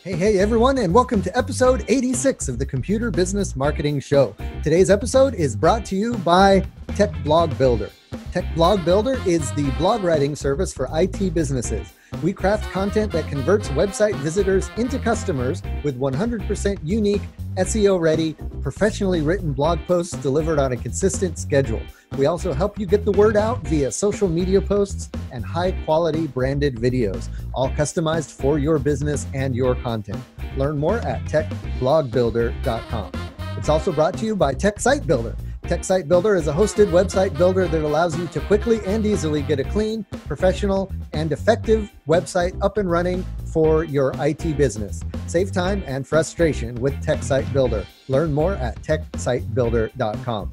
Hey everyone, and welcome to episode 86 of the Computer Business Marketing Show. Today's episode is brought to you by Tech Blog Builder. Tech Blog Builder is the blog writing service for IT businesses. We craft content that converts website visitors into customers with 100% unique, SEO-ready, professionally written blog posts delivered on a consistent schedule. We also help you get the word out via social media posts and high-quality branded videos, all customized for your business and your content. Learn more at techblogbuilder.com. It's also brought to you by Tech Site Builder. Tech Site Builder is a hosted website builder that allows you to quickly and easily get a clean, professional, and effective website up and running for your IT business. Save time and frustration with Tech Site Builder. Learn more at techsitebuilder.com.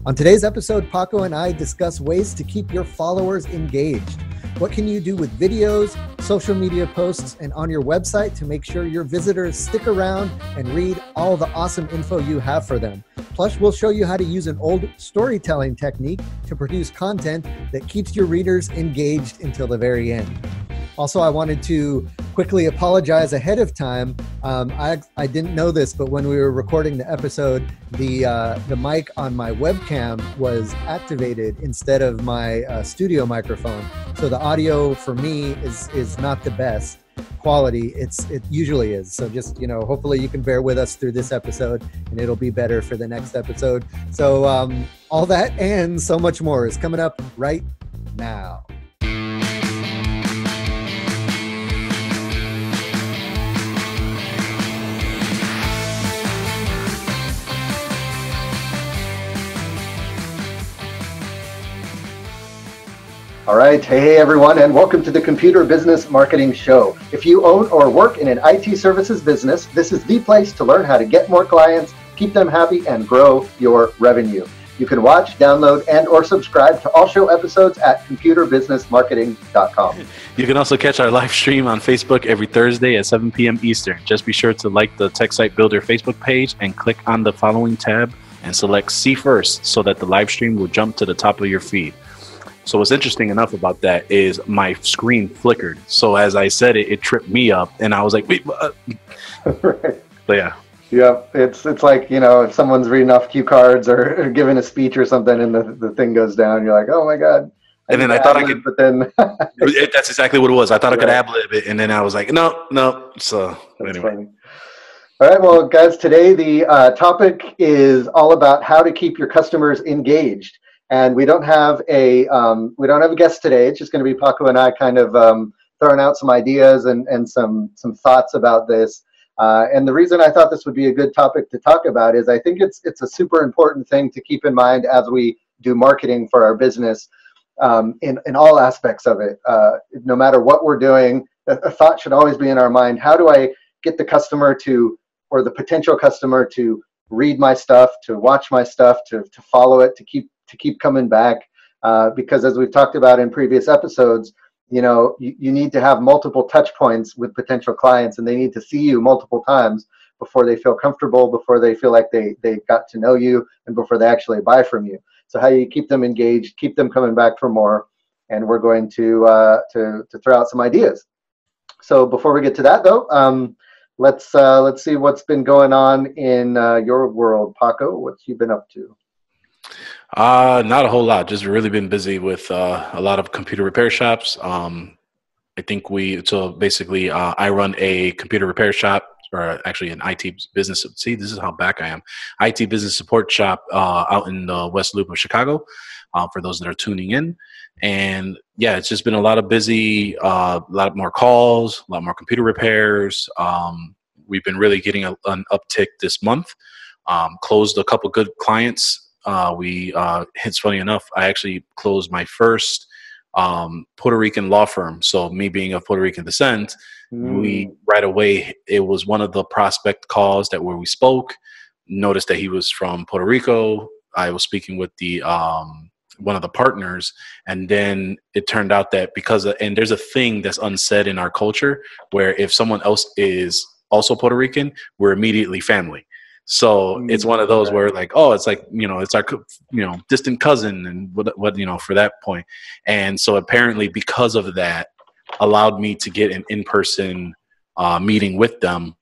On today's episode, Paco and I discuss ways to keep your followers engaged. What can you do with videos, social media posts, and on your website to make sure your visitors stick around and read all the awesome info you have for them? Plus, we'll show you how to use an old storytelling technique to produce content that keeps your readers engaged until the very end. Also, I wanted to quickly apologize ahead of time. I didn't know this, but when we were recording the episode, the mic on my webcam was activated instead of my studio microphone. So the audio for me is not the best quality. It usually is. So just, hopefully you can bear with us through this episode and it'll be better for the next episode. So all that and so much more is coming up right now. All right. Hey, everyone, and welcome to the Computer Business Marketing Show. If you own or work in an IT services business, this is the place to learn how to get more clients, keep them happy, and grow your revenue. You can watch, download, and or subscribe to all show episodes at computerbusinessmarketing.com. You can also catch our live stream on Facebook every Thursday at 7 p.m. Eastern. Just be sure to like the Tech Site Builder Facebook page and click on the following tab and select See First so that the live stream will jump to the top of your feed. So what's interesting enough about that is my screen flickered. So as I said it tripped me up, and I was like, wait, Right. But yeah. Yeah, it's like, if someone's reading off cue cards or giving a speech or something and the thing goes down, you're like, oh my God. And then I thought I could, but then that's exactly what it was. I thought I could ad-lib it, and then I was like, no. So That's anyway. funny. All right, well, guys, today the topic is all about how to keep your customers engaged. And we don't have a guest today. It's just going to be Paco and I kind of throwing out some ideas and some thoughts about this. And the reason I thought this would be a good topic to talk about is I think it's a super important thing to keep in mind as we do marketing for our business in all aspects of it. No matter what we're doing, a thought should always be in our mind. How do I get the customer or the potential customer to read my stuff, to watch my stuff, to follow it, to keep coming back, because as we've talked about in previous episodes, you need to have multiple touch points with potential clients, and they need to see you multiple times before they feel comfortable, before they feel like they got to know you, and before they actually buy from you. So how do you keep them engaged, keep them coming back for more? And we're going to throw out some ideas. So before we get to that, though, let's see what's been going on in your world, Paco. What you been up to? Not a whole lot. Just really been busy with a lot of computer repair shops. I run a computer repair shop, or actually an IT business. See, this is how back I am. IT business support shop out in the West Loop of Chicago. For those that are tuning in, and yeah, it's just been a lot of busy, a lot more calls, a lot more computer repairs. We've been really getting an uptick this month. Closed a couple good clients. It's funny enough, I actually closed my first Puerto Rican law firm. So me being of Puerto Rican descent, we right away, it was one of the prospect calls where we spoke, noticed that he was from Puerto Rico. I was speaking with the one of the partners, and then it turned out that and there's a thing that's unsaid in our culture where if someone else is also Puerto Rican, we're immediately family. So it's one of those where like, oh, it's like, it's our, distant cousin and what, for that point. And so apparently because of that allowed me to get an in-person meeting with them.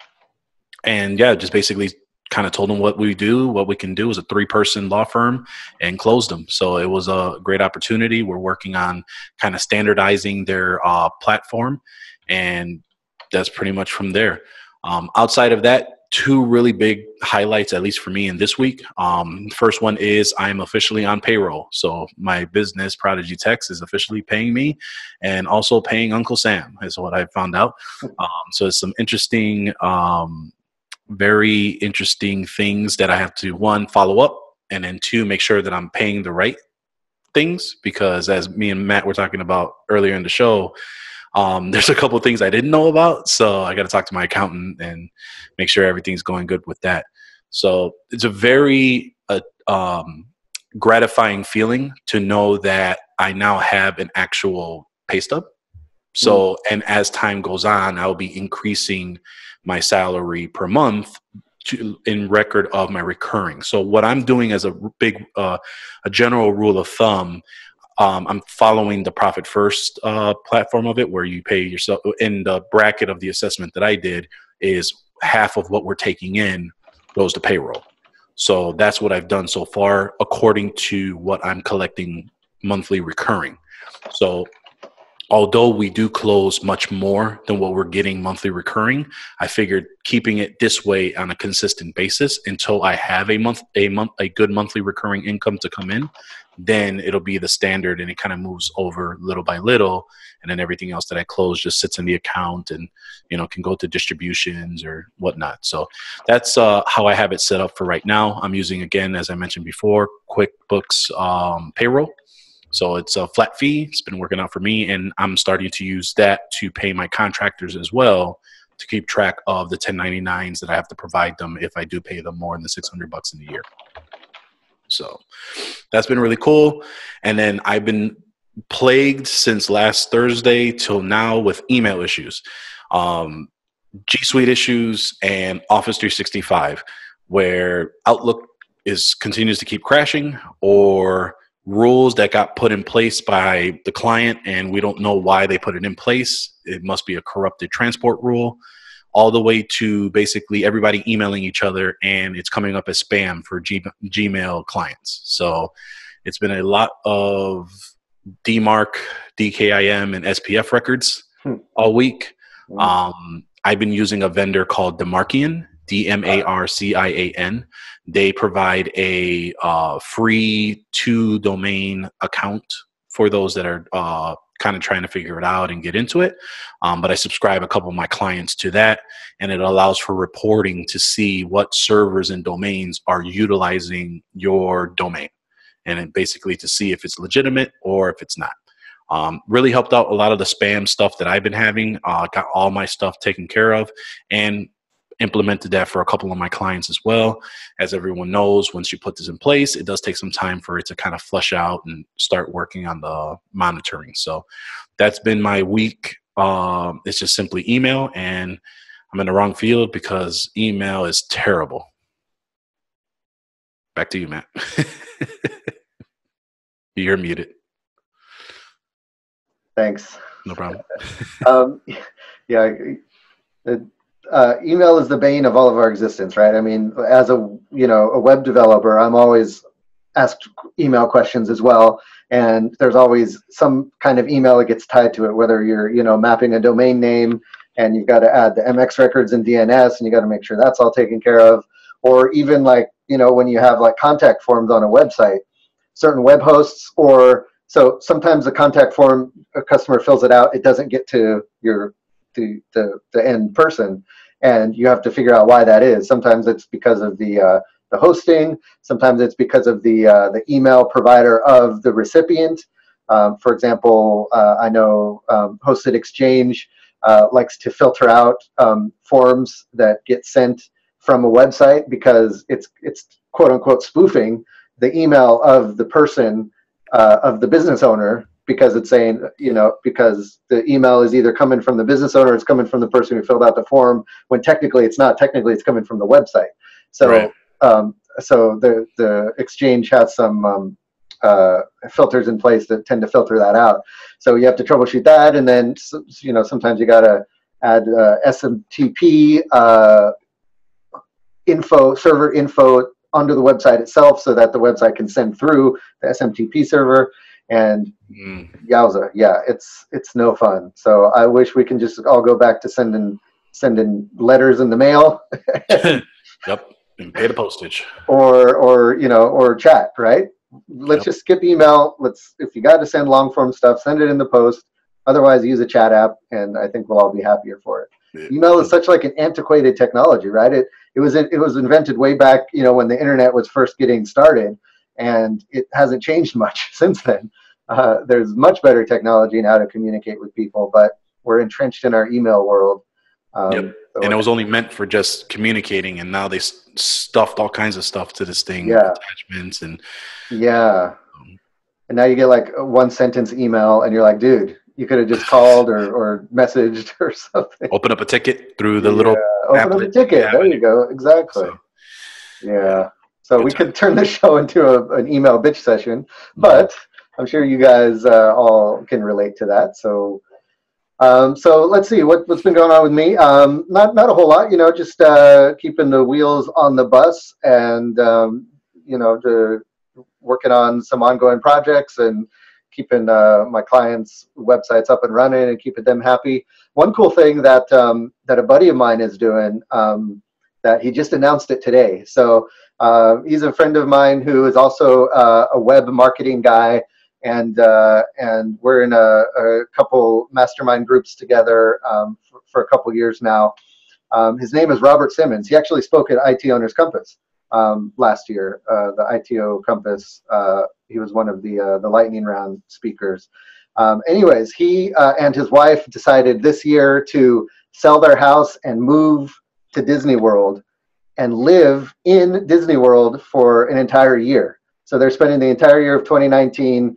And yeah, just basically kind of told them what we do, what we can do as a 3-person law firm, and closed them. So it was a great opportunity. We're working on kind of standardizing their platform, and that's pretty much from there. Outside of that, 2 really big highlights, at least for me in this week. First one is I'm officially on payroll. So my business, Prodigy Techs, is officially paying me and also paying Uncle Sam, is what I found out. So it's some interesting, very interesting things that I have to, 1, follow up, and then 2, make sure that I'm paying the right things, because as me and Matt were talking about earlier in the show, there's a couple of things I didn't know about, so I got to talk to my accountant and make sure everything's going good with that. So it's a very gratifying feeling to know that I now have an actual pay stub. So, and as time goes on, I'll be increasing my salary per month in record of my recurring. So what I'm doing as a general rule of thumb, I'm following the Profit First platform of it, where you pay yourself in the bracket of the assessment that I did is half of what we're taking in goes to payroll. So that's what I've done so far, according to what I'm collecting monthly recurring. So although we do close much more than what we're getting monthly recurring, I figured keeping it this way on a consistent basis until I have a good monthly recurring income to come in, then it'll be the standard, and it kind of moves over little by little. And then everything else that I close just sits in the account and, can go to distributions or whatnot. So that's how I have it set up for right now. I'm using, again, as I mentioned before, QuickBooks Payroll. So it's a flat fee. It's been working out for me, and I'm starting to use that to pay my contractors as well, to keep track of the 1099s that I have to provide them if I do pay them more than the $600 in a year. So that's been really cool. And then I've been plagued since last Thursday till now with email issues, G Suite issues, and Office 365, where Outlook continues to keep crashing, or rules that got put in place by the client and we don't know why they put it in place. It must be a corrupted transport rule, all the way to basically everybody emailing each other and it's coming up as spam for Gmail clients. So it's been a lot of DMARC, DKIM, and SPF records all week. I've been using a vendor called Demarcian, DMARCIAN. They provide a free 2-domain account for those that are kind of trying to figure it out and get into it. But I subscribe a couple of my clients to that, and it allows for reporting to see what servers and domains are utilizing your domain, and basically to see if it's legitimate or if it's not. Really helped out a lot of the spam stuff that I've been having. Got all my stuff taken care of, and implemented that for a couple of my clients as well. As everyone knows, once you put this in place, it does take some time for it to kind of flush out and start working on the monitoring. So that's been my week. It's just simply email, and I'm in the wrong field because email is terrible. Back to you, Matt. You're muted. Thanks. No problem. Email is the bane of all of our existence, right? I mean, as a web developer, I'm always asked email questions as well, and there's always some kind of email that gets tied to it, whether you're mapping a domain name and you've got to add the MX records and DNS, and you got to make sure that's all taken care of, or even when you have contact forms on a website, certain web hosts, or so sometimes the contact form, a customer fills it out, it doesn't get to the end person, and you have to figure out why that is. Sometimes it's because of the hosting. Sometimes it's because of the email provider of the recipient. For example, I know Hosted Exchange likes to filter out forms that get sent from a website because it's quote unquote spoofing the email of the person, of the business owner, because it's saying, because the email is either coming from the business owner, it's coming from the person who filled out the form, when technically it's not. Technically it's coming from the website. So, right. So the exchange has some filters in place that tend to filter that out. So you have to troubleshoot that, and then sometimes you gotta add SMTP server info onto the website itself so that the website can send through the SMTP server. And yowza, yeah, it's no fun. So I wish we can just all go back to sending letters in the mail. Yep, and pay the postage. Or chat, right? Let's just skip email. If you got to send long form stuff, send it in the post. Otherwise, use a chat app, and I think we'll all be happier for it. Yeah. Email is such like an antiquated technology, right? It was invented way back, when the internet was first getting started, and it hasn't changed much since then. There's much better technology now to communicate with people, but we're entrenched in our email world. Yep. So and it was only meant for just communicating, and now they stuffed all kinds of stuff to this thing, attachments and and now you get like a 1-sentence email, and you're like, dude, you could have just called or messaged or something. Open up a ticket through the little open up a ticket. There you go. Exactly. So we could turn the show into an email bitch session, but I'm sure you guys all can relate to that. So let's see what's been going on with me. Not a whole lot, just keeping the wheels on the bus, and working on some ongoing projects and keeping my clients' websites up and running and keeping them happy. One cool thing that a buddy of mine is doing, that he just announced it today. So he's a friend of mine who is also a web marketing guy. And we're in a couple mastermind groups together for a couple years now. His name is Robert Simmons. He actually spoke at IT Owners Compass last year, the ITO Compass. He was one of the lightning round speakers. Anyways, he and his wife decided this year to sell their house and move to Disney World and live in Disney World for an entire year. So they're spending the entire year of 2019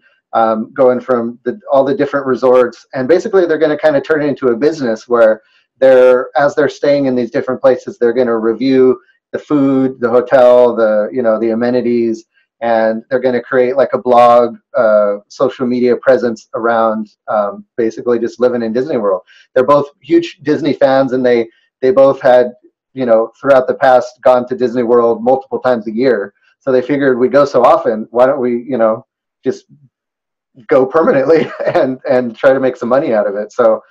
going from all the different resorts, and basically they're going to kind of turn it into a business where as they're staying in these different places, they're going to review the food, the hotel, the amenities, and they're going to create like a blog, social media presence around basically just living in Disney World. They're both huge Disney fans, and they both had throughout the past gone to Disney World multiple times a year. So they figured we go so often, why don't we just go permanently and try to make some money out of it. So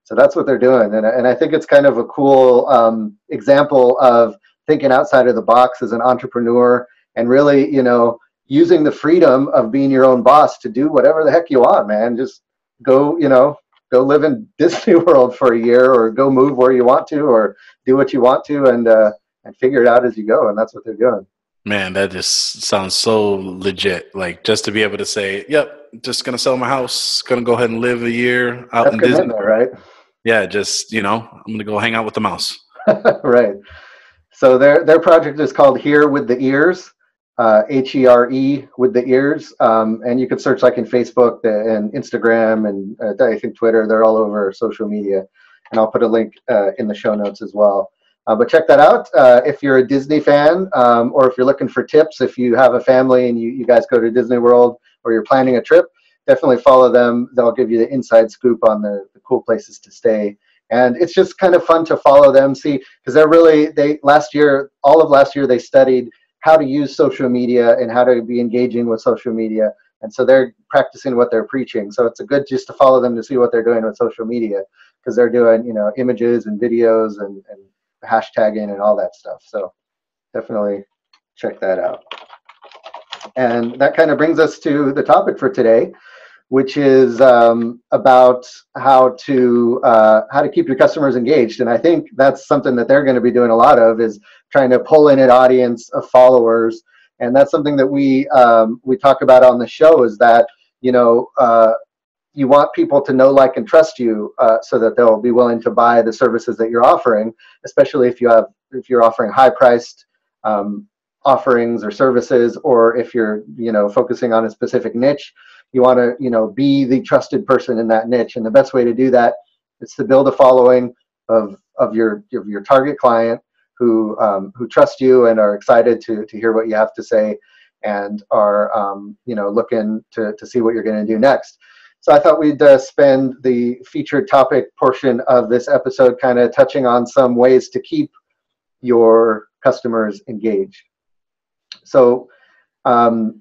that's what they're doing. And I think it's kind of a cool example of thinking outside of the box as an entrepreneur, and really, using the freedom of being your own boss to do whatever the heck you want, man. Just go live in Disney World for a year, or go move where you want to, or do what you want to, and figure it out as you go. And that's what they're doing. Man, that just sounds so legit. Like, just to be able to say, yep, just going to sell my house, going to go ahead and live a year out in Disney. Right? Yeah, just, I'm going to go hang out with the mouse. Right. So their project is called Here with the Ears, HERE with the Ears. And you can search like in Facebook and Instagram and I think Twitter. They're all over social media. And I'll put a link in the show notes as well. But check that out if you're a Disney fan, or if you're looking for tips. If you have a family and you guys go to Disney World, or you're planning a trip, definitely follow them. They'll give you the inside scoop on the cool places to stay. And it's just kind of fun to follow them, see, because all of last year, they studied how to use social media and how to be engaging with social media. And so they're practicing what they're preaching. So it's good just to follow them to see what they're doing with social media, because they're doing, images and videos and hashtagging and all that stuff. So definitely check that out. And that kind of brings us to the topic for today, which is about how to keep your customers engaged. And I think that's something that they're going to be doing a lot of, is trying to pull in an audience of followers. And that's something that we talk about on the show, is that you want people to know, like, and trust you, so that they'll be willing to buy the services that you're offering, especially if you're offering high-priced offerings or services, or if you're focusing on a specific niche. You want to be the trusted person in that niche, and the best way to do that is to build a following of your target client who trust you and are excited to hear what you have to say, and are looking to see what you're going to do next. So I thought we'd spend the featured topic portion of this episode kind of touching on some ways to keep your customers engaged. So, so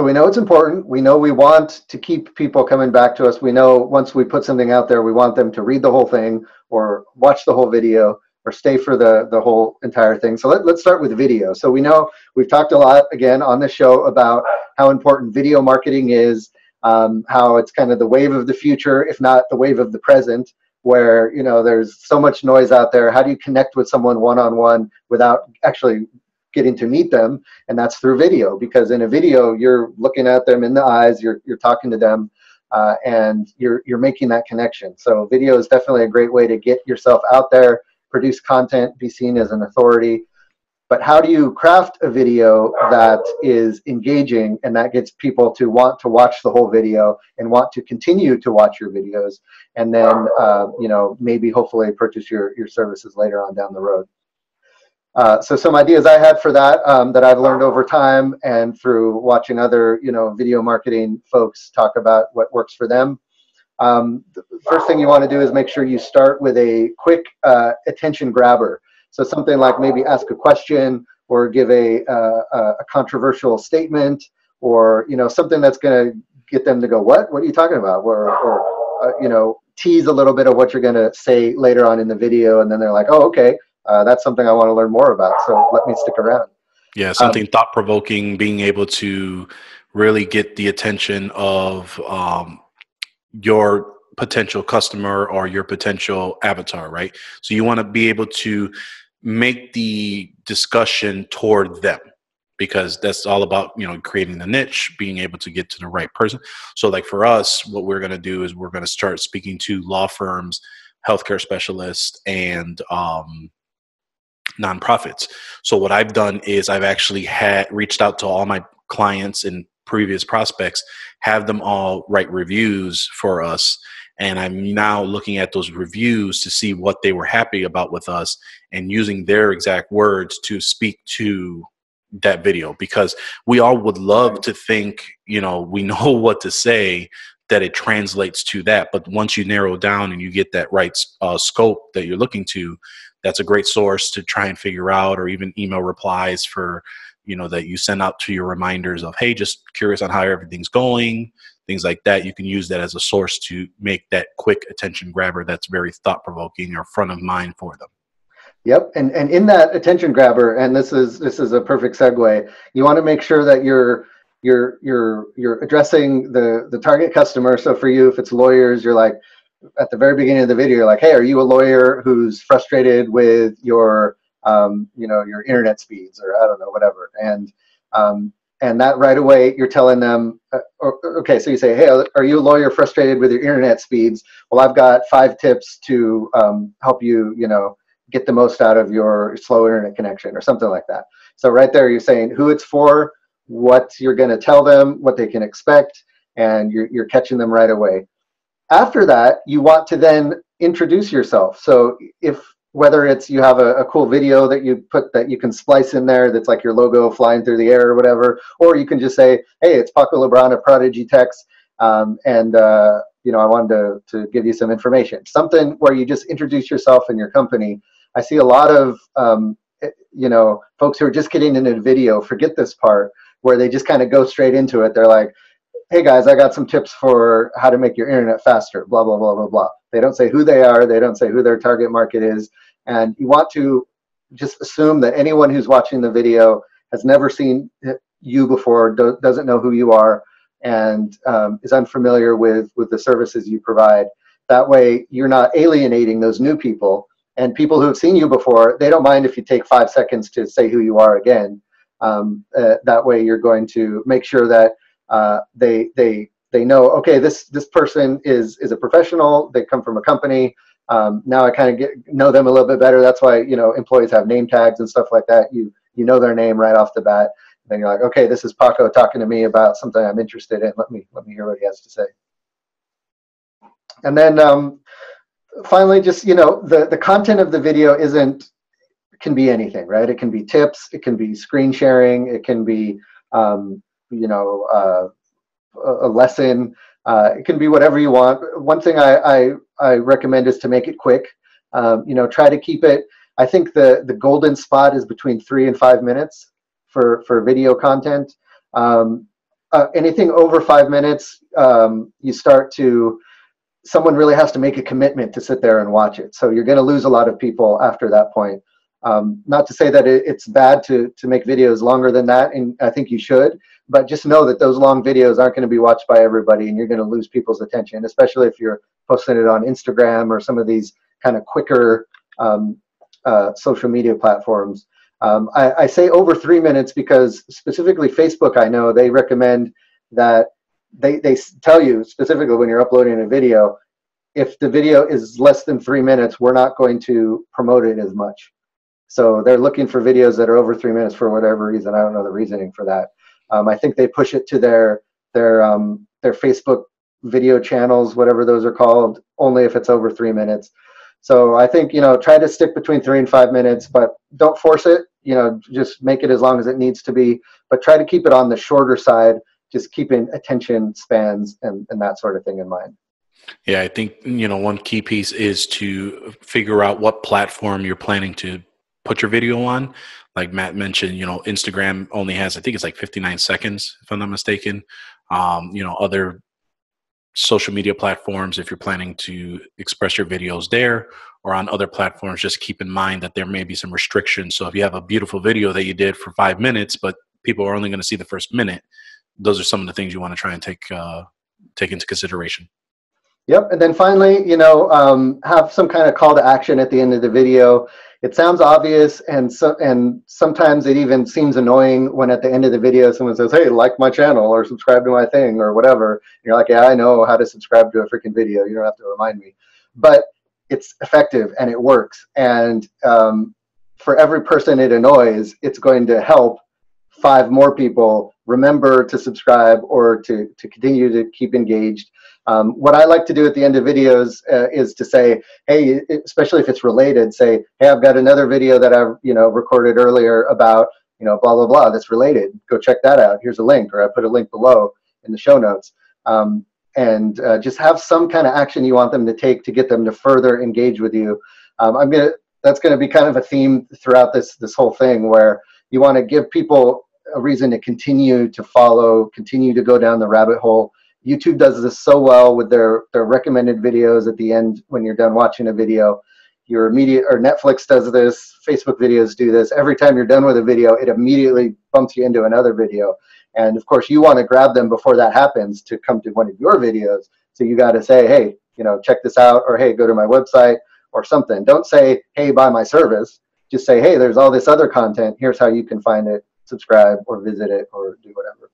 we know it's important. We know we want to keep people coming back to us. We know once we put something out there, we want them to read the whole thing or watch the whole video or stay for the whole entire thing. So let's start with video. So we know we've talked a lot, again, on the show about how important video marketing is, how it's kind of the wave of the future, if not the wave of the present, where, you know, there's so much noise out there. How do you connect with someone one-on-one without actually getting to meet them? And that's through video, because in a video, you're looking at them in the eyes, you're talking to them, and you're making that connection. So video is definitely a great way to get yourself out there, produce content, be seen as an authority. But how do you craft a video that is engaging and that gets people to want to watch the whole video and want to continue to watch your videos, and then you know, maybe hopefully purchase your services later on down the road? So some ideas I had for that, that I've learned over time and through watching other, you know, video marketing folks talk about what works for them. The first thing you want to do is make sure you start with a quick attention grabber. So something like maybe ask a question or give a controversial statement, or, you know, something that's going to get them to go, what are you talking about? Or you know, tease a little bit of what you're going to say later on in the video. And then they're like, oh, okay, that's something I want to learn more about, so let me stick around. Yeah, something thought-provoking, being able to really get the attention of your potential customer or your potential avatar, right? So you want to be able to make the discussion toward them, because that's all about, you know, creating the niche, being able to get to the right person. So like for us, what we're going to do is we're going to start speaking to law firms, healthcare specialists, and nonprofits. So what I've done is I've actually reached out to all my clients and previous prospects, have them all write reviews for us. And I'm now looking at those reviews to see what they were happy about with us and using their exact words to speak to that video, because we all would love to think, you know, we know what to say, that it translates to that. But once you narrow down and you get that right scope that you're looking to, that's a great source to try and figure out, or even email replies for, you know, that you send out to your reminders of, hey, just curious on how everything's going, things like that. You can use that as a source to make that quick attention grabber that's very thought-provoking or front of mind for them. Yep, and in that attention grabber, and this is a perfect segue, you want to make sure that you're addressing the target customer. So for you, if it's lawyers, you're like, at the very beginning of the video, you're like, hey, are you a lawyer who's frustrated with your you know, your internet speeds, or I don't know, whatever, and that right away you're telling them, okay, so you say, hey, are you a lawyer frustrated with your internet speeds? Well, I've got 5 tips to help you, you know, get the most out of your slow internet connection, or something like that. So right there, you're saying who it's for, what you're going to tell them, what they can expect, and you're catching them right away. After that, you want to then introduce yourself. So whether it's you have a cool video that you put that you can splice in there that's like your logo flying through the air or whatever, or you can just say, hey, it's Paco Lebrun of Prodigy Techs, and you know, I wanted to give you some information. Something where you just introduce yourself and your company. I see a lot of you know, folks who are just getting into the video forget this part, where they just kind of go straight into it. They're like, hey guys, I got some tips for how to make your internet faster, blah, blah, blah, blah, blah. They don't say who they are. They don't say who their target market is. And you want to just assume that anyone who's watching the video has never seen you before, doesn't know who you are, and is unfamiliar with the services you provide. That way, you're not alienating those new people. And people who have seen you before, they don't mind if you take 5 seconds to say who you are again. That way, you're going to make sure that they know, okay, this person is a professional. They come from a company. Now I kind of know them a little bit better. That's why, you know, employees have name tags and stuff like that. You know their name right off the bat. Then you're like, okay, this is Paco talking to me about something I'm interested in. Let me hear what he has to say. And then finally, just, you know, the content of the video can be anything, right? It can be tips, it can be screen sharing, it can be you know, a lesson, It can be whatever you want. One thing I recommend is to make it quick. Try to keep it. I think the golden spot is between 3 and 5 minutes for video content. Anything over 5 minutes, someone really has to make a commitment to sit there and watch it. So you're going to lose a lot of people after that point. Not to say that it's bad to make videos longer than that, and I think you should, but just know that those long videos aren't going to be watched by everybody, and you're going to lose people's attention, especially if you're posting it on Instagram or some of these kind of quicker social media platforms. I say over 3 minutes because specifically Facebook, I know they recommend that they tell you specifically when you're uploading a video, if the video is less than 3 minutes, we're not going to promote it as much. So they're looking for videos that are over 3 minutes for whatever reason. I don't know the reasoning for that. I think they push it to their Facebook video channels, whatever those are called, only if it's over 3 minutes. So I think, try to stick between 3 and 5 minutes, but don't force it. Just make it as long as it needs to be, but try to keep it on the shorter side, just keeping attention spans and that sort of thing in mind. Yeah, I think, one key piece is to figure out what platform you're planning to put your video on. Like Matt mentioned, Instagram only has, I think it's like 59 seconds, if I'm not mistaken. Other social media platforms, if you're planning to express your videos there or on other platforms, just keep in mind that there may be some restrictions. So if you have a beautiful video that you did for 5 minutes, but people are only going to see the first minute, those are some of the things you want to try and take into consideration. Yep. And then finally, have some kind of call to action at the end of the video. It sounds obvious, and sometimes it even seems annoying when at the end of the video someone says, "Hey, like my channel or subscribe to my thing," or whatever. And you're like, "Yeah, I know how to subscribe to a freaking video. You don't have to remind me." But it's effective and it works. And for every person it annoys, it's going to help 5 more people remember to subscribe or to continue to keep engaged. What I like to do at the end of videos is to say, hey, especially if it's related, say, hey, I've got another video that I've recorded earlier about blah blah blah that's related. Go check that out. Here's a link, or I put a link below in the show notes. And just have some kind of action you want them to take to get them to further engage with you. That's gonna be kind of a theme throughout this whole thing, where you want to give people a reason to continue to follow, continue to go down the rabbit hole. YouTube does this so well with their recommended videos at the end when you're done watching a video. Netflix does this, Facebook videos do this. Every time you're done with a video, it immediately bumps you into another video. And of course, you want to grab them before that happens to come to one of your videos. So you got to say, hey, check this out, or hey, go to my website or something. Don't say, hey, buy my service. Just say, hey, there's all this other content. Here's how you can find it, subscribe or visit it or do whatever.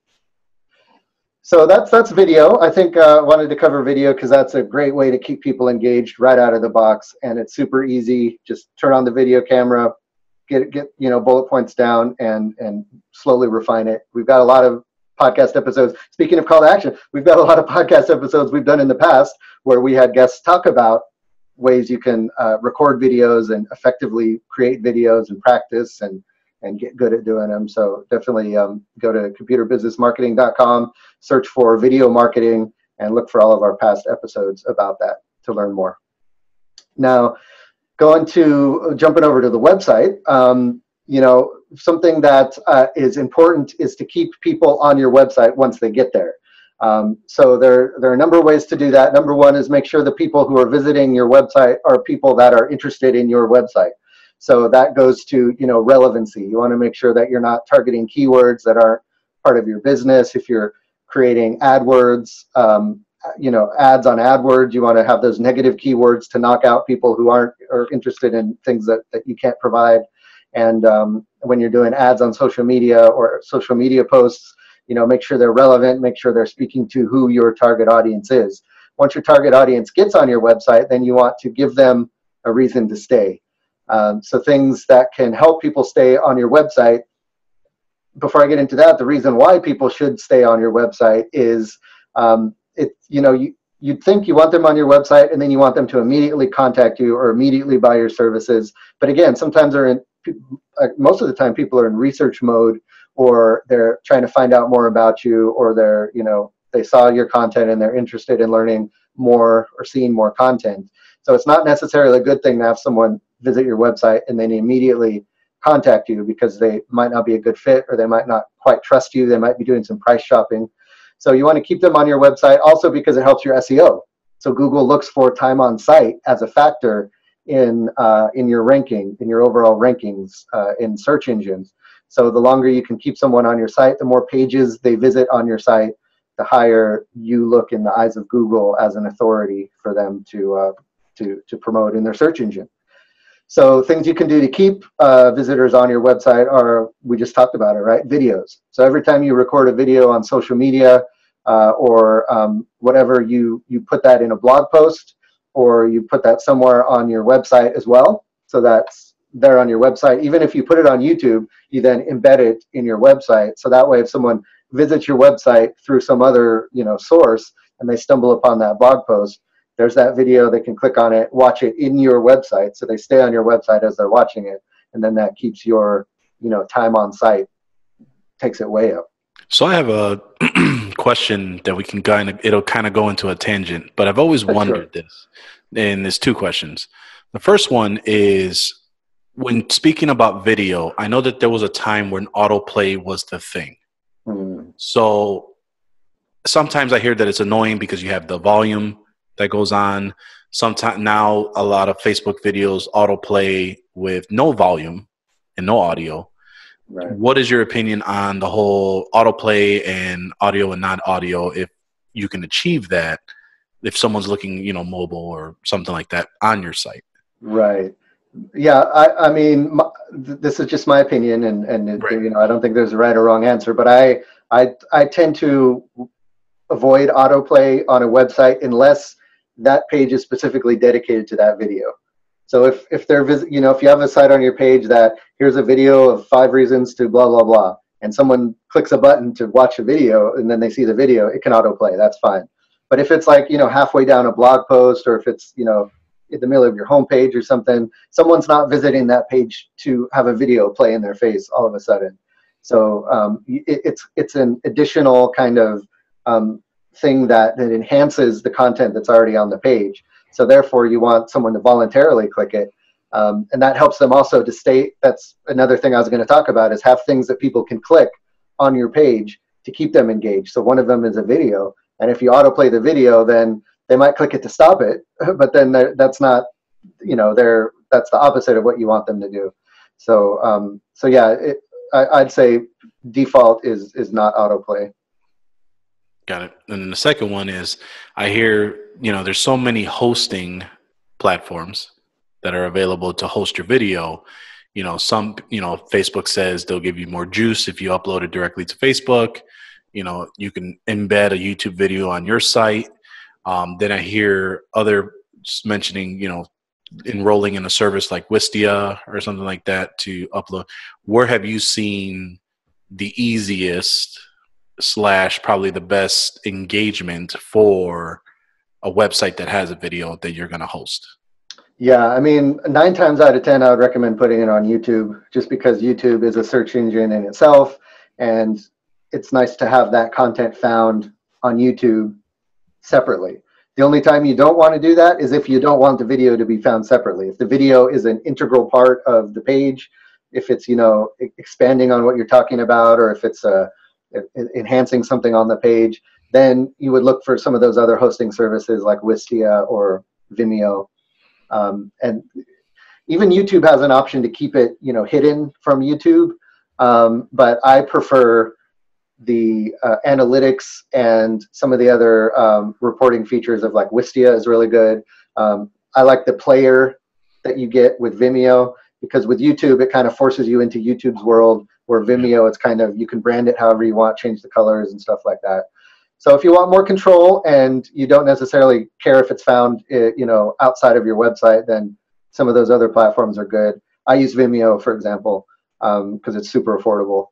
So that's video. I think I wanted to cover video because that's a great way to keep people engaged right out of the box, and it's super easy. Just turn on the video camera, get bullet points down, and slowly refine it. We've got a lot of podcast episodes. Speaking of call to action, we've got a lot of podcast episodes we've done in the past where we had guests talk about ways you can record videos and effectively create videos and practice and get good at doing them. So definitely go to computerbusinessmarketing.com, search for video marketing, and look for all of our past episodes about that to learn more. Now, jumping over to the website, something that is important is to keep people on your website once they get there. So there are a number of ways to do that. Number one is make sure the people who are visiting your website are people that are interested in your website. So that goes to, relevancy. You want to make sure that you're not targeting keywords that aren't part of your business. If you're creating AdWords, ads on AdWords, you want to have those negative keywords to knock out people who are interested in things that you can't provide. And when you're doing ads on social media or social media posts, make sure they're relevant, make sure they're speaking to who your target audience is. Once your target audience gets on your website, then you want to give them a reason to stay. So things that can help people stay on your website. Before I get into that, the reason why people should stay on your website is, you'd think you want them on your website and then you want them to immediately contact you or immediately buy your services. But again, sometimes most of the time people are in research mode, or they're trying to find out more about you, or they're, they saw your content and they're interested in learning more or seeing more content. So it's not necessarily a good thing to have someone visit your website and then immediately contact you, because they might not be a good fit, or they might not quite trust you. They might be doing some price shopping. So you want to keep them on your website also because it helps your SEO. So Google looks for time on site as a factor in your ranking, in your overall rankings in search engines. So the longer you can keep someone on your site, the more pages they visit on your site, the higher you look in the eyes of Google as an authority for them to promote in their search engine. So things you can do to keep visitors on your website are, we just talked about it, right? Videos. So every time you record a video on social media or whatever, you put that in a blog post, or you put that somewhere on your website as well. So that's there on your website. Even if you put it on YouTube, you then embed it in your website. So that way, if someone visits your website through some other source and they stumble upon that blog post, there's that video, they can click on it, watch it in your website. So they stay on your website as they're watching it. And then that keeps your, time on site, takes it way up. So I have a question that we can it'll kind of go into a tangent, but I've always wondered this. And there's two questions. The first one is, when speaking about video, I know that there was a time when autoplay was the thing. Mm. So sometimes I hear that it's annoying because you have the volume that goes on. Sometimes now a lot of Facebook videos autoplay with no volume and no audio. Right. What is your opinion on the whole autoplay and audio and not audio, if you can achieve that, if someone's looking, mobile or something like that on your site? Right. Yeah. I mean, this is just my opinion, and Right. I don't think there's a right or wrong answer, but I tend to avoid autoplay on a website unless that page is specifically dedicated to that video. So if they're if you have a site on your page that here's a video of 5 reasons to blah blah blah, and someone clicks a button to watch a video and then they see the video, it can autoplay. That's fine. But if it's like halfway down a blog post, or if it's in the middle of your homepage or something, someone's not visiting that page to have a video play in their face all of a sudden. So it's an additional kind of thing that enhances the content that's already on the page. So therefore, you want someone to voluntarily click it. And that helps them also to stay. That's another thing I was going to talk about, is have things that people can click on your page to keep them engaged. So one of them is a video. And if you autoplay the video, then they might click it to stop it. But then that's not, that's the opposite of what you want them to do. So, yeah, I'd say default is not autoplay. Got it. And then the second one is, I hear, there's so many hosting platforms that are available to host your video. Facebook says they'll give you more juice if you upload it directly to Facebook. You can embed a YouTube video on your site. Then I hear others mentioning, enrolling in a service like Wistia or something like that to upload. Where have you seen the easiest / probably the best engagement for a website that has a video that you're going to host? Yeah, I mean, 9 times out of 10, I would recommend putting it on YouTube, just because YouTube is a search engine in itself, and it's nice to have that content found on YouTube separately. The only time you don't want to do that is if you don't want the video to be found separately. If the video is an integral part of the page, if it's, expanding on what you're talking about, or if it's enhancing something on the page, then you would look for some of those other hosting services like Wistia or Vimeo. And even YouTube has an option to keep it, hidden from YouTube. But I prefer the analytics and some of the other reporting features of, like, Wistia is really good. I like the player that you get with Vimeo, because with YouTube, it kind of forces you into YouTube's world, where Vimeo, it's kind of, you can brand it however you want, change the colors and stuff like that. So if you want more control and you don't necessarily care if it's found, outside of your website, then some of those other platforms are good. I use Vimeo, for example, because it's super affordable.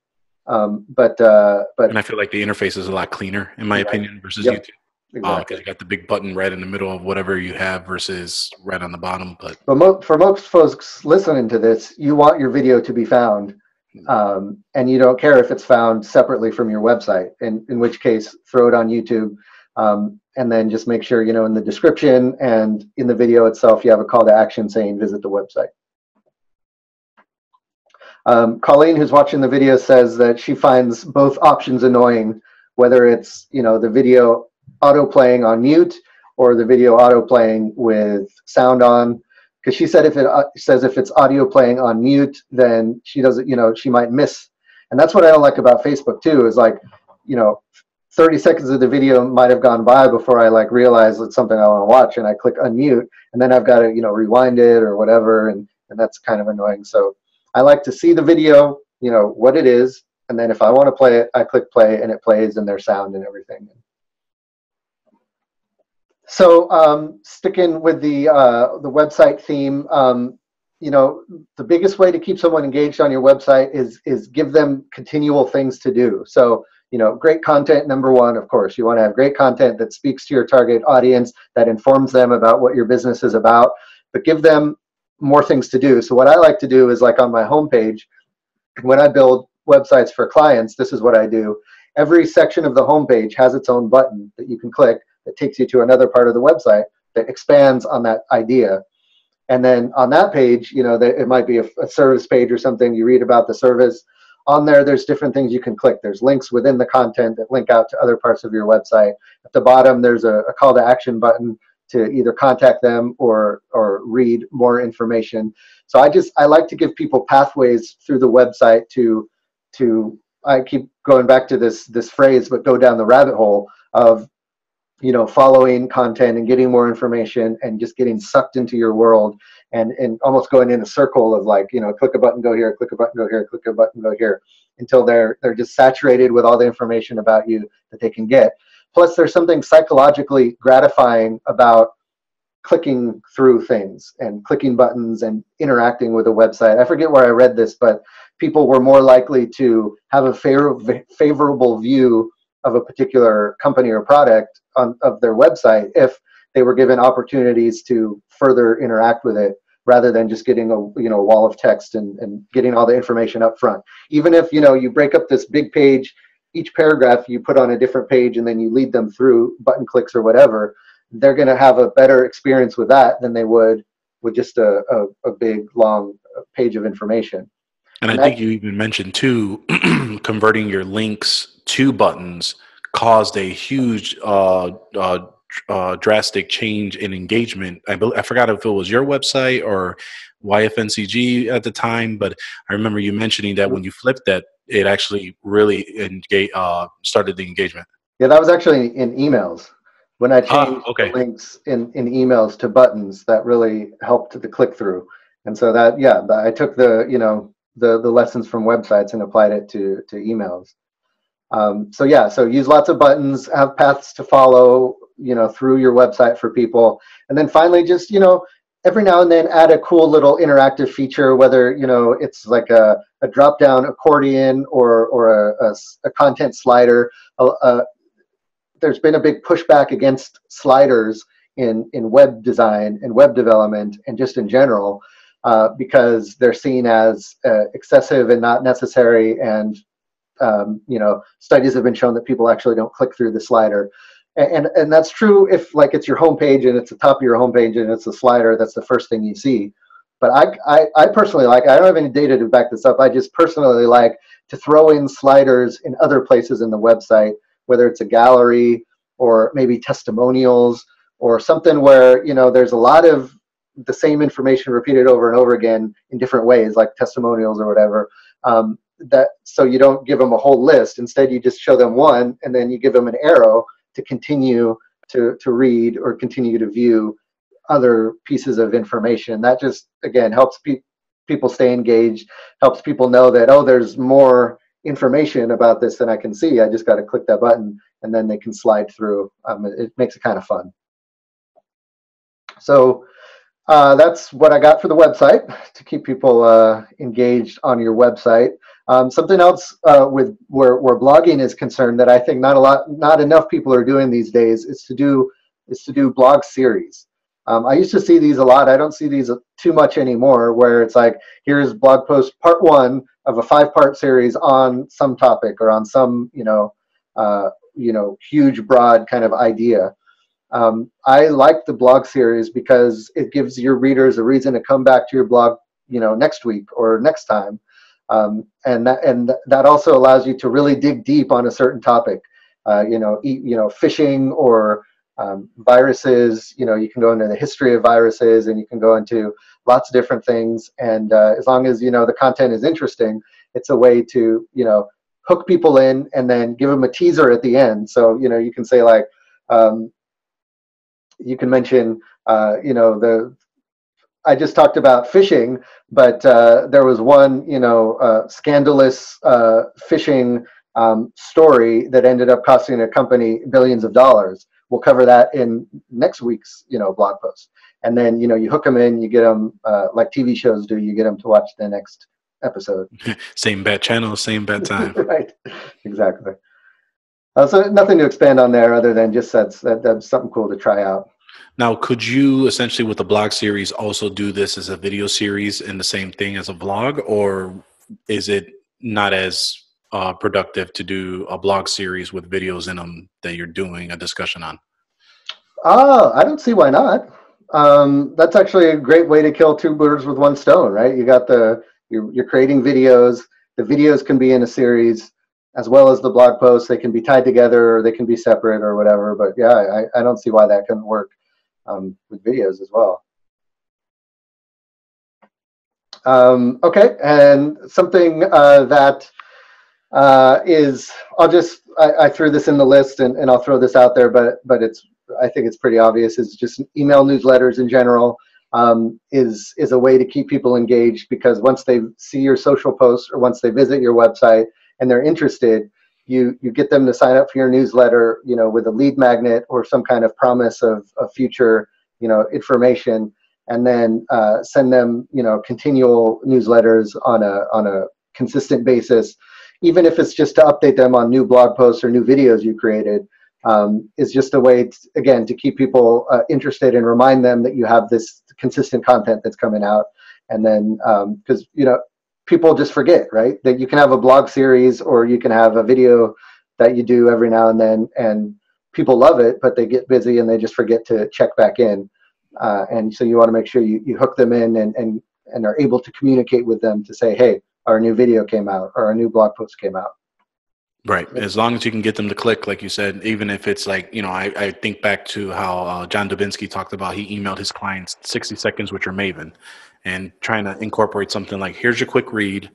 But And I feel like the interface is a lot cleaner, in my opinion, versus YouTube. Exactly. Because you got the big button right in the middle of whatever you have versus right on the bottom. But for most folks listening to this, you want your video to be found. and you don't care if it's found separately from your website, in which case throw it on YouTube, and then just make sure, in the description and in the video itself, you have a call to action saying visit the website. Colleen, who's watching the video, says that she finds both options annoying, whether it's, the video auto playing on mute or the video auto playing with sound on. Because she said if it's audio playing on mute, then she doesn't, she might miss. And that's what I don't like about Facebook too, is 30 seconds of the video might have gone by before I realize it's something I want to watch, and I click unmute, and then I've got to, rewind it or whatever, and that's kind of annoying. So I like to see the video, what it is, and then if I want to play it, I click play, and it plays, and there's sound and everything. So sticking with the website theme, the biggest way to keep someone engaged on your website is give them continual things to do. So, great content, number one, of course. You want to have great content that speaks to your target audience, that informs them about what your business is about, but give them more things to do. So what I like to do is, on my homepage, when I build websites for clients, this is what I do. Every section of the homepage has its own button that you can click that takes you to another part of the website that expands on that idea. And then on that page, it might be a service page or something. You read about the service. On there, there's different things you can click. There's links within the content that link out to other parts of your website. At the bottom, there's a call to action button to either contact them or read more information. So I like to give people pathways through the website to I keep going back to this phrase, but go down the rabbit hole of following content and getting more information and just getting sucked into your world and almost going in a circle of click a button, go here, click a button, go here, click a button, go here, until they're just saturated with all the information about you that they can get. Plus, there's something psychologically gratifying about clicking through things and clicking buttons and interacting with a website. I forget where I read this, but people were more likely to have a favorable view of a particular company or product of their website if they were given opportunities to further interact with it, rather than just getting a wall of text and getting all the information up front. Even if you break up this big page, each paragraph you put on a different page and then you lead them through button clicks or whatever, they're going to have a better experience with that than they would with just a big long page of information. And I think you even mentioned too, converting your links to buttons caused a huge drastic change in engagement. I forgot if it was your website or YFNCG at the time, but I remember you mentioning that when you flipped that, it actually really started the engagement. Yeah, that was actually in emails. When I changed the links in emails to buttons, that really helped the click through. And so I took the lessons from websites and applied it to emails. So use lots of buttons, have paths to follow, through your website for people. And then finally, just, every now and then add a cool little interactive feature, whether, it's like a drop-down accordion or a content slider. There's been a big pushback against sliders in web design and web development and just in general, because they're seen as excessive and not necessary. And, studies have been shown that people actually don't click through the slider. And that's true if it's your homepage and it's the top of your homepage and it's a slider, that's the first thing you see. But I personally I don't have any data to back this up. I just personally like to throw in sliders in other places in the website, whether it's a gallery or maybe testimonials or something where, there's a lot of the same information repeated over and over again in different ways, like testimonials or whatever. So you don't give them a whole list. Instead, you just show them one, and then you give them an arrow to continue to read or continue to view other pieces of information. That just, again, helps people stay engaged, helps people know that, there's more information about this than I can see. I just got to click that button, and then they can slide through. It makes it kind of fun. So that's what I got for the website to keep people engaged on your website. Something else with where blogging is concerned that I think not enough people are doing these days is to do blog series. I used to see these a lot. I don't see these too much anymore, where it's like, here's blog post part 1 of a 5-part series on some topic or on some, huge, broad kind of idea. I like the blog series because it gives your readers a reason to come back to your blog, next week or next time. And that also allows you to really dig deep on a certain topic, phishing or viruses. You can go into the history of viruses, and you can go into lots of different things. And as long as the content is interesting, it's a way to hook people in and then give them a teaser at the end. So you can say, like, you can mention I just talked about phishing, but there was one, scandalous phishing story that ended up costing a company billions of dollars. We'll cover that in next week's, blog post. And then, you hook them in, you get them, like TV shows do, you get them to watch the next episode. Same bad channel, same bad time. Right, exactly. So nothing to expand on there other than just that's something cool to try out. Now, could you essentially with the blog series also do this as a video series and the same thing as a blog, or is it not as productive to do a blog series with videos in them that you're doing a discussion on? I don't see why not. That's actually a great way to kill 2 birds with 1 stone, right? You got you're creating videos. The videos can be in a series as well as the blog posts. They can be tied together or they can be separate or whatever. But yeah, I don't see why that couldn't work with videos as well. Okay, and something that is, I threw this in the list and I'll throw this out there, but I think it's pretty obvious, is just email newsletters in general. Is a way to keep people engaged, because once they see your social posts or once they visit your website and they're interested, you get them to sign up for your newsletter, with a lead magnet or some kind of promise of future, information, and then send them, continual newsletters on a consistent basis, even if it's just to update them on new blog posts or new videos you created. Is just a way, to keep people interested and remind them that you have this consistent content that's coming out. And then, because, people just forget, right? That you can have a blog series or you can have a video that you do every now and then, and people love it, but they get busy and they just forget to check back in. And so you want to make sure you hook them in and are able to communicate with them to say, hey, our new video came out or our new blog post came out. Right. As long as you can get them to click, like you said, even if it's like, I think back to how John Dubinsky talked about, he emailed his clients 60 seconds with your Maven, and trying to incorporate something like, here's your quick read,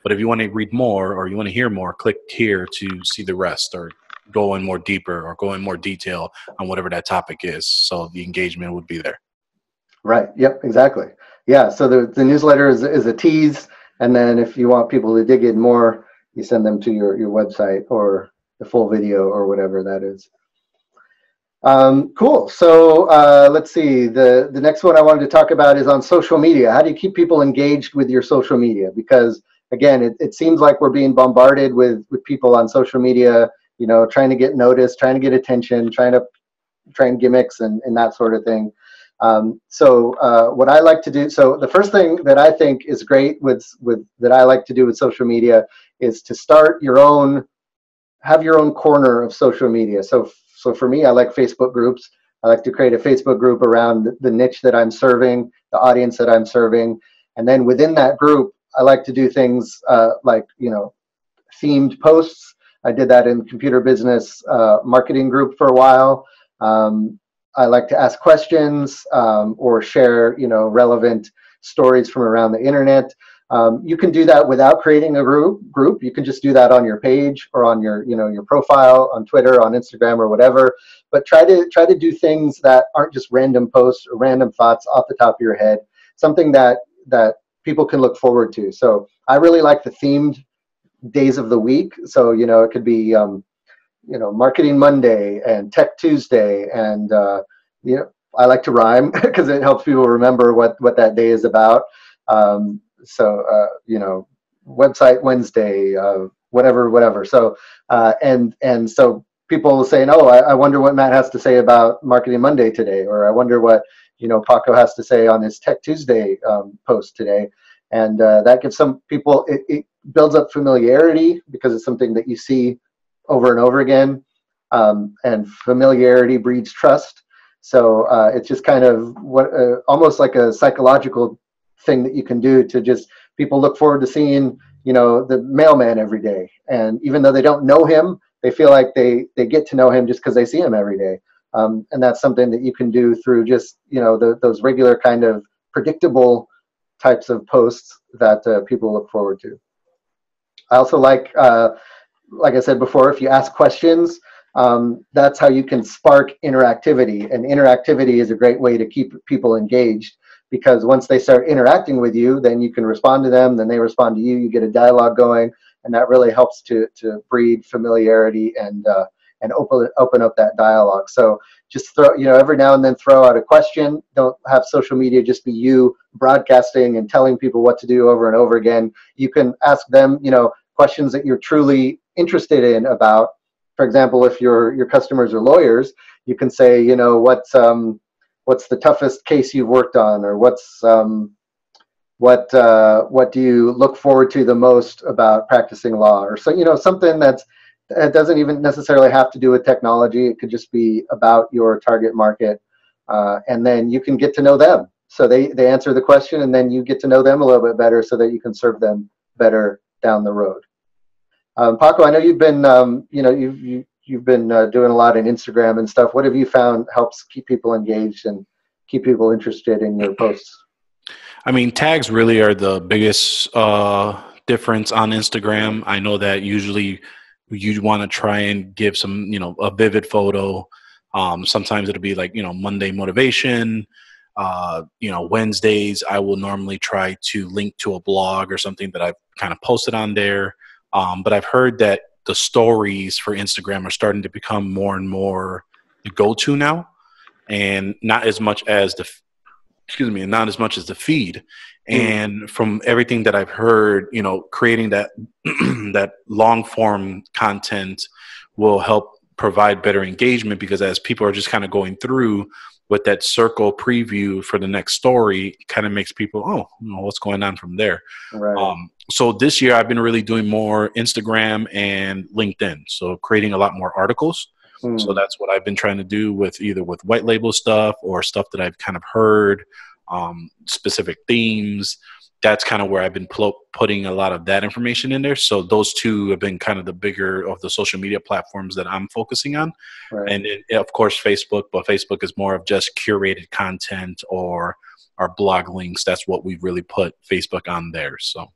but if you want to read more or you want to hear more, click here to see the rest, or go in more deeper or go in more detail on whatever that topic is. So the engagement would be there. Right. Yep, exactly. Yeah. So the newsletter is a tease. And then if you want people to dig in more, you send them to your website or the full video or whatever that is. Cool. So let's see. The next one I wanted to talk about is on social media. How do you keep people engaged with your social media? Because again, it seems like we're being bombarded with people on social media, trying to get noticed, trying to get attention, trying gimmicks and that sort of thing. So what I like to do, so the first thing that I think is great that I like to do with social media is to have your own corner of social media. So for me, I like Facebook groups. I like to create a Facebook group around the niche that I'm serving, the audience that I'm serving. And then within that group, I like to do things like, themed posts. I did that in Computer Business Marketing Group for a while. I like to ask questions or share, relevant stories from around the internet. You can do that without creating a group. You can just do that on your page or on your, your profile on Twitter, on Instagram, or whatever. But try to do things that aren't just random posts or random thoughts off the top of your head. Something that people can look forward to. So I really like the themed days of the week. So it could be Marketing Monday and Tech Tuesday, and I like to rhyme because it helps people remember what that day is about. Website Wednesday, whatever. So and so people saying, oh, I wonder what Matt has to say about Marketing Monday today, or I wonder what Paco has to say on his Tech Tuesday post today. And that gives some people, it builds up familiarity because it's something that you see over and over again. And familiarity breeds trust. So it's just kind of almost like a psychological thing that you can do to just people look forward to seeing, the mailman every day. And even though they don't know him, they feel like they get to know him just because they see him every day. And that's something that you can do through just, those regular kind of predictable types of posts that people look forward to. I also like I said before, if you ask questions, that's how you can spark interactivity. And interactivity is a great way to keep people engaged, because once they start interacting with you, then you can respond to them, then they respond to you, you get a dialogue going, and that really helps to breed familiarity and open up that dialogue. So just throw, every now and then throw out a question. Don't have social media just be you broadcasting and telling people what to do over and over again. You can ask them, questions that you're truly interested in about. For example, if your customers are lawyers, you can say, what's the toughest case you've worked on, or what do you look forward to the most about practicing law, or something that doesn't even necessarily have to do with technology. It could just be about your target market, and then you can get to know them. So they answer the question, and then you get to know them a little bit better, so that you can serve them better down the road. Paco, I know you've been you've been doing a lot in Instagram and stuff. What have you found helps keep people engaged and keep people interested in your posts? I mean, tags really are the biggest difference on Instagram. I know that usually you want to try and give some, a vivid photo. Sometimes it'll be like, Monday motivation. Wednesdays, I will normally try to link to a blog or something that I've kind of posted on there. But I've heard that the stories for Instagram are starting to become more and more the go-to now, and not as much as the feed. And from everything that I've heard, creating that that long form content will help provide better engagement, because as people are just kind of going through with that circle preview for the next story, it kind of makes people, what's going on from there. Right. So this year I've been really doing more Instagram and LinkedIn. So creating a lot more articles. So that's what I've been trying to do with either with white label stuff or stuff that I've kind of heard, specific themes. That's kind of where I've been putting a lot of that information in there. So those two have been kind of the bigger of the social media platforms that I'm focusing on. Right. And then, of course, Facebook, but Facebook is more of just curated content or our blog links. That's what we really put Facebook on there. So.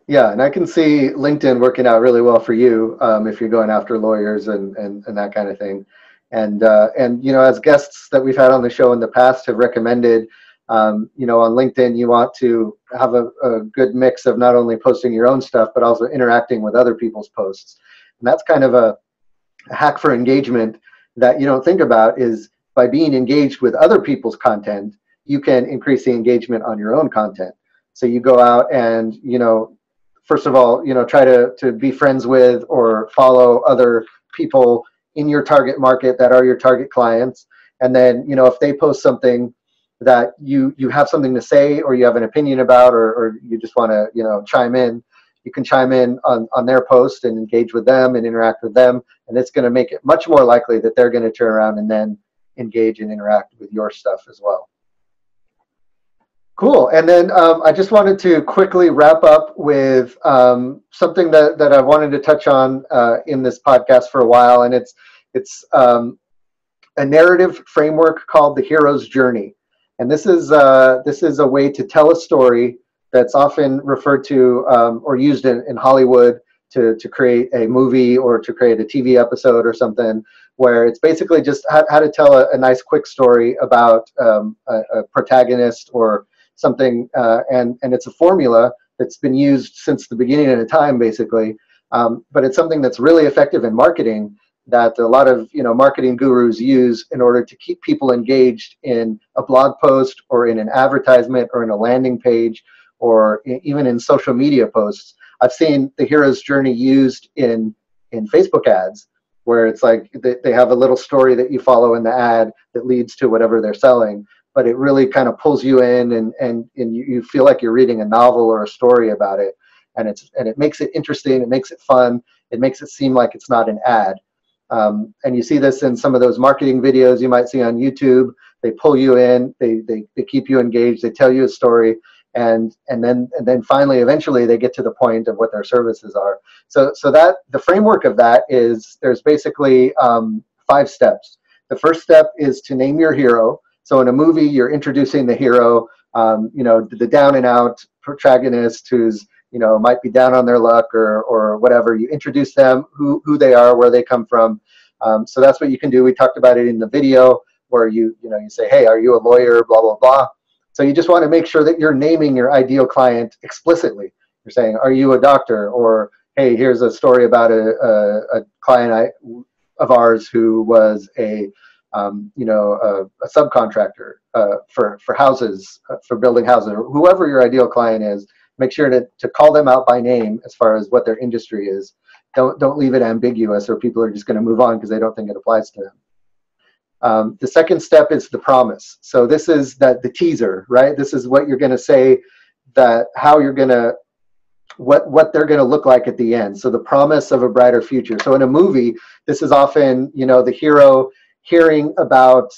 Yeah, and I can see LinkedIn working out really well for you if you're going after lawyers and that kind of thing. And as guests that we've had on the show in the past have recommended, on LinkedIn, you want to have a good mix of not only posting your own stuff, but also interacting with other people's posts. And that's kind of a hack for engagement that you don't think about, is by being engaged with other people's content, you can increase the engagement on your own content. So you go out and, first of all, try to be friends with or follow other people in your target market that are your target clients. And then, if they post something that you have something to say, or you have an opinion about, or you just want to, chime in, you can chime in on their post and engage with them and interact with them. And it's going to make it much more likely that they're going to turn around and then engage and interact with your stuff as well. Cool. And then I just wanted to quickly wrap up with something that I wanted to touch on in this podcast for a while. And it's a narrative framework called the hero's journey. And this is a way to tell a story that's often referred to or used in Hollywood to create a movie or to create a TV episode or something, where it's basically just how to tell a nice quick story about a protagonist or something, and it's a formula that's been used since the beginning of the time, basically. But it's something that's really effective in marketing, that a lot of marketing gurus use in order to keep people engaged in a blog post or in an advertisement or in a landing page or even in social media posts. I've seen the hero's journey used in Facebook ads, where it's like they have a little story that you follow in the ad that leads to whatever they're selling. but it really kind of pulls you in, and you feel like you're reading a novel or a story about it. And it makes it interesting. It makes it fun. It makes it seem like it's not an ad. And you see this in some of those marketing videos you might see on YouTube. They pull you in. They keep you engaged. They tell you a story, and then finally, eventually, they get to the point of what their services are. So that the framework of that is there's basically 5 steps. The first step is to name your hero. So in a movie, you're introducing the hero, the down and out protagonist who's might be down on their luck or whatever. You introduce them, who they are, where they come from. So that's what you can do. We talked about it in the video where you say, hey, are you a lawyer, blah, blah, blah. So you just want to make sure that you're naming your ideal client explicitly. You're saying, are you a doctor? Or, hey, here's a story about a client of ours who was a subcontractor for houses, for building houses, or whoever your ideal client is. Make sure to call them out by name as far as what their industry is. Don't leave it ambiguous, or people are just going to move on because they don't think it applies to them. The second step is the promise. So this is the teaser, right? This is what you're going to say, that how you're going to, what they're going to look like at the end. So the promise of a brighter future. So in a movie, this is often, the hero hearing about,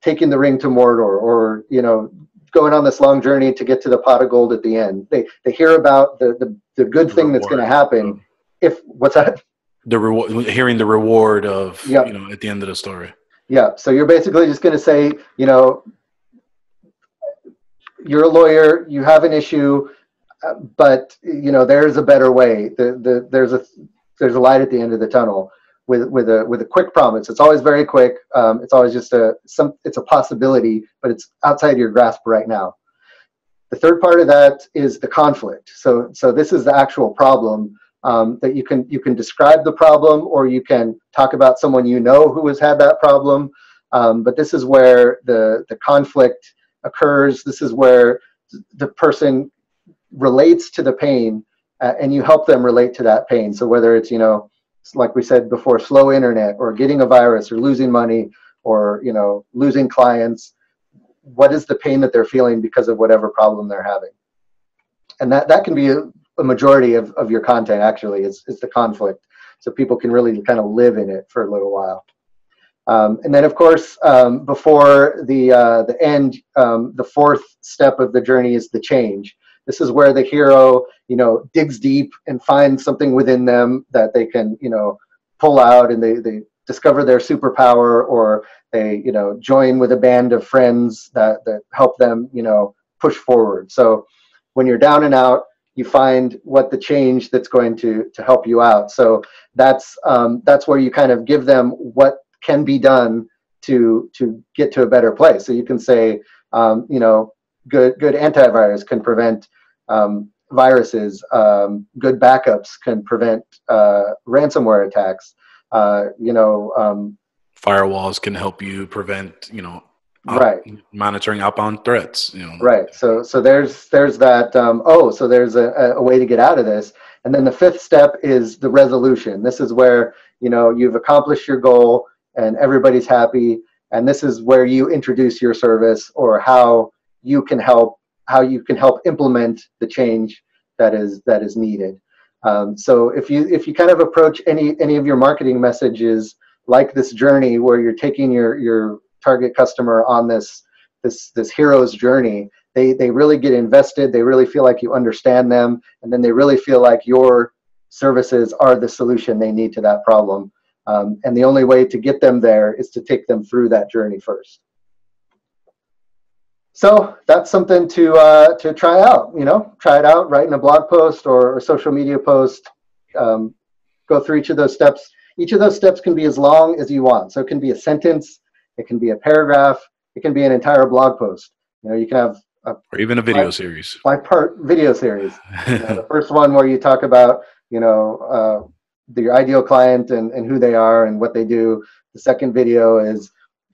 taking the ring to Mordor, or, going on this long journey to get to the pot of gold at the end. They hear about the good thing that's going to happen. What's that? The reward, hearing the reward of, at the end of the story. Yeah. So you're basically just going to say, you're a lawyer, you have an issue, but there's a better way. There's a light at the end of the tunnel with a quick promise. It's always very quick. It's always just it's a possibility, but it's outside your grasp right now. The third part of that is the conflict. So this is the actual problem. That you can describe the problem, or you can talk about someone who has had that problem. But this is where the conflict occurs. This is where the person relates to the pain, and you help them relate to that pain. So whether it's like we said before, slow internet, or getting a virus, or losing money, or losing clients, what is the pain that they're feeling because of whatever problem they're having? And that can be a majority of your content, actually, is the conflict. So people can really kind of live in it for a little while. And then, of course, before the end, the fourth step of the journey is the change. This is where the hero, digs deep and finds something within them that they can, pull out, and they discover their superpower, or they, join with a band of friends that help them, push forward. So when you're down and out, you find what the change that's going to help you out. So that's where you kind of give them what can be done to get to a better place. So you can say, good antivirus can prevent viruses. Good backups can prevent ransomware attacks. Firewalls can help you prevent, right, monitoring outbound threats. Right. So there's that. So there's a way to get out of this. And then the fifth step is the resolution. This is where you've accomplished your goal and everybody's happy. And this is where you introduce your service, or how you can help implement the change that is needed. So if you kind of approach any of your marketing messages like this journey, where you're taking your target customer on this hero's journey, they really get invested. They really feel like you understand them, and then they really feel like your services are the solution they need to that problem. And the only way to get them there is to take them through that journey first. So that's something to try out. Try it out, write in a blog post or a social media post. Go through each of those steps. Each of those steps can be as long as you want. So it can be a sentence, it can be a paragraph, it can be an entire blog post. You can have or even a video series. 5-part video series. The first one where you talk about your ideal client and who they are and what they do. The second video is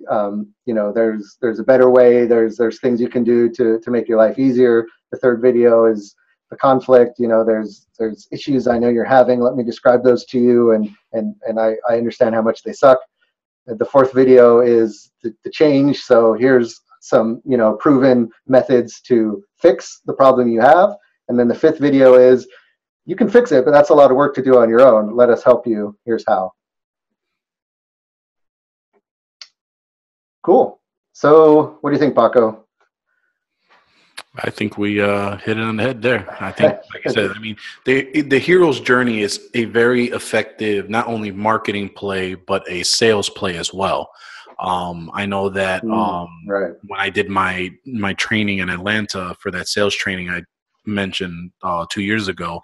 there's a better way. There's things you can do to make your life easier. The third video is the conflict. There's issues I know you're having. Let me describe those to you, and I understand how much they suck. The fourth video is the change. So here's some, proven methods to fix the problem you have. And then the fifth video is, you can fix it, but that's a lot of work to do on your own. Let us help you. Here's how. Cool. So what do you think, Paco? I think we hit it on the head there. I think, like I said, the hero's journey is a very effective, not only marketing play, but a sales play as well. I know that when I did my training in Atlanta for that sales training I mentioned 2 years ago,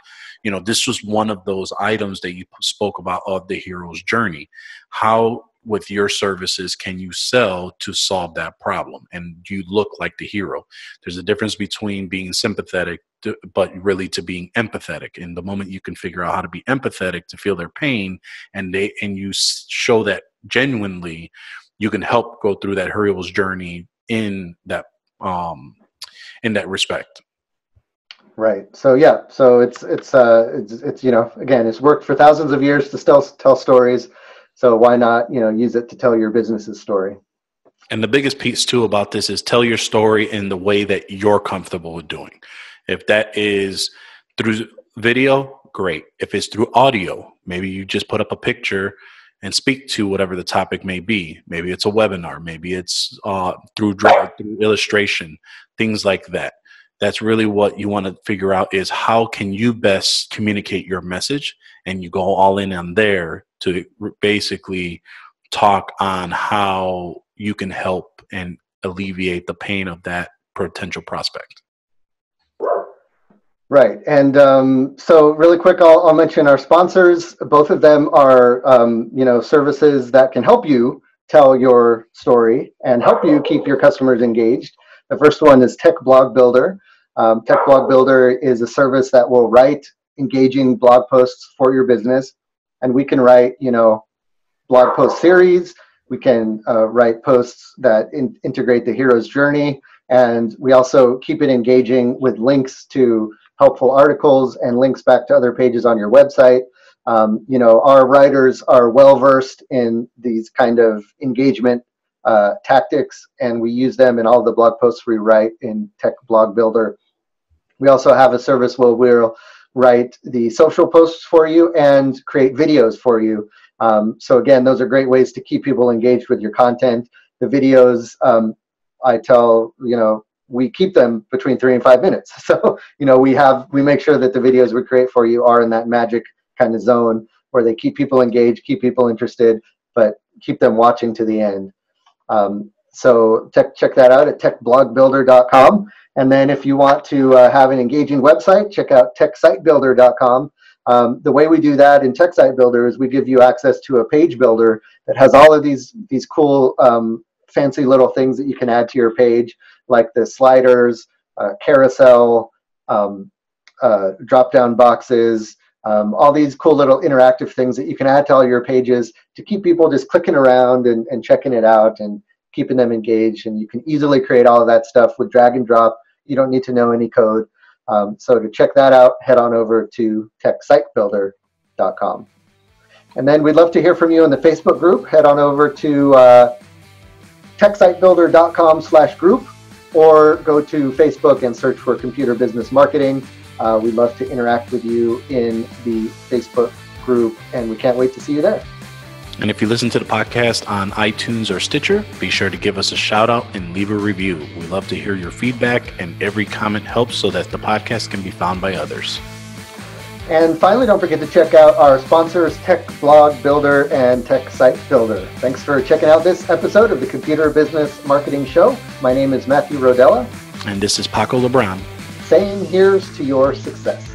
this was one of those items that you spoke about of the hero's journey. How, with your services, can you sell to solve that problem? And you look like the hero. There's a difference between being sympathetic, but really to being empathetic. And the moment you can figure out how to be empathetic, to feel their pain, and you show that genuinely, you can help go through that hero's journey in that respect. Right. So yeah. So it's again, it's worked for thousands of years to still tell stories. So why not, use it to tell your business's story? And the biggest piece too about this is tell your story in the way that you're comfortable with doing. If that is through video, great. If it's through audio, maybe you just put up a picture and speak to whatever the topic may be. Maybe it's a webinar. Maybe it's through illustration, things like that. That's really what you want to figure out, is how can you best communicate your message, and you go all in on there to basically talk on how you can help and alleviate the pain of that potential prospect. Right. And so really quick, I'll mention our sponsors. Both of them are, services that can help you tell your story and help you keep your customers engaged. The first one is Tech Blog Builder. Tech Blog Builder is a service that will write engaging blog posts for your business. And we can write, blog post series. We can write posts that integrate the hero's journey. And we also keep it engaging with links to helpful articles and links back to other pages on your website. Our writers are well-versed in these kind of engagement tactics, and we use them in all the blog posts we write in Tech Blog Builder. We also have a service where we'll write the social posts for you and create videos for you. So again, those are great ways to keep people engaged with your content. The videos, I tell, we keep them between 3 and 5 minutes. So, we make sure that the videos we create for you are in that magic kind of zone where they keep people engaged, keep people interested, but keep them watching to the end. So check that out at techblogbuilder.com. And then if you want to have an engaging website, check out techsitebuilder.com. The way we do that in TechSite Builder is we give you access to a page builder that has all of these cool fancy little things that you can add to your page, like the sliders, carousel, drop-down boxes, all these cool little interactive things that you can add to all your pages to keep people just clicking around and checking it out and keeping them engaged. And you can easily create all of that stuff with drag and drop. You don't need to know any code. So to check that out, head on over to techsitebuilder.com. And then we'd love to hear from you in the Facebook group. Head on over to techsitebuilder.com/group, or go to Facebook and search for Computer Business Marketing. We'd love to interact with you in the Facebook group, and we can't wait to see you there. And if you listen to the podcast on iTunes or Stitcher, be sure to give us a shout out and leave a review. We love to hear your feedback, and every comment helps so that the podcast can be found by others. And finally, don't forget to check out our sponsors, Tech Blog Builder and Tech Site Builder. Thanks for checking out this episode of the Computer Business Marketing Show. My name is Matthew Rodella. And this is Paco LeBron. Saying here's to your success.